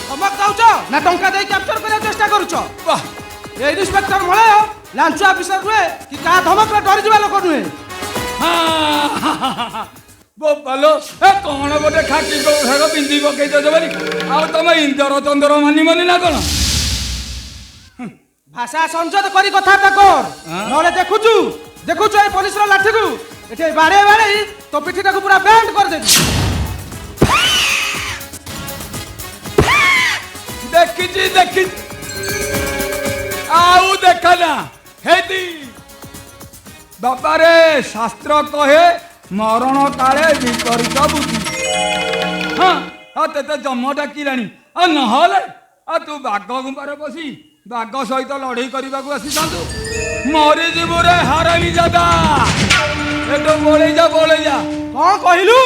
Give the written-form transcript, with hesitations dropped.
ଧମକ ଦଉଛ ନା ଟଙ୍କା ଦେଇ କ୍ୟାପଚର କରିବା ଚେଷ୍ଟା କରୁଛ? ଏ ଇନ୍ସପେକ୍ଟର ମଳୟ ଲାଞ୍ଚ ଅଫିସର ନୁହେଁ କି କାହା ଧମକରେ ଡରିଯିବା ଲୋକ ନୁହେଁ। ବୋପାଲୋ ଏ କଣ ଗୋଟେ ଖାକି କୌଶାକ ପିନ୍ଧି ପକେଇଛ ବୋଲି ଆଉ ତମେ ଇନ୍ଦର ଚନ୍ଦ୍ର ମାନିବନି ନା କଣ? ଭାଷା ସଂଯୋଗ କରି କଥାବାର୍ତ୍ତା କର, ନହେଲେ ଦେଖୁଛୁ ଏଇ ପୋଲିସର ଲାଠିକୁ ଏଠି ବାଡ଼େଇ ବାଡ଼େଇ ତୋ ପିଠିଟାକୁ ପୁରା ବ୍ୟାଣ୍ଡ କରିଦେବି। ଦେଖିଛି ଆଉ ଦେଖ ନା ହେତି ବାପାରେ ଶାସ୍ତ୍ର କହେ ମରଣ କାଳେ ବିପରୀତ ବୁଦ୍ଧି। ହଁ ଆଉ ତେତେ ଜନ୍ମ ଡାକିଲାଣି ଆଉ ନହେଲେ ଆଉ ତୁ ବାଘ ଗୁମ୍ପାରେ ବସି ବାଘ ସହିତ ଲଢ଼େଇ କରିବାକୁ ଆସିଥାନ୍ତୁ। ମରିଯିବୁ ରେ ହାରାମି ଜାଦା। ଏଠୁ ପଳେଇ ଯା। କଣ କହିଲୁ?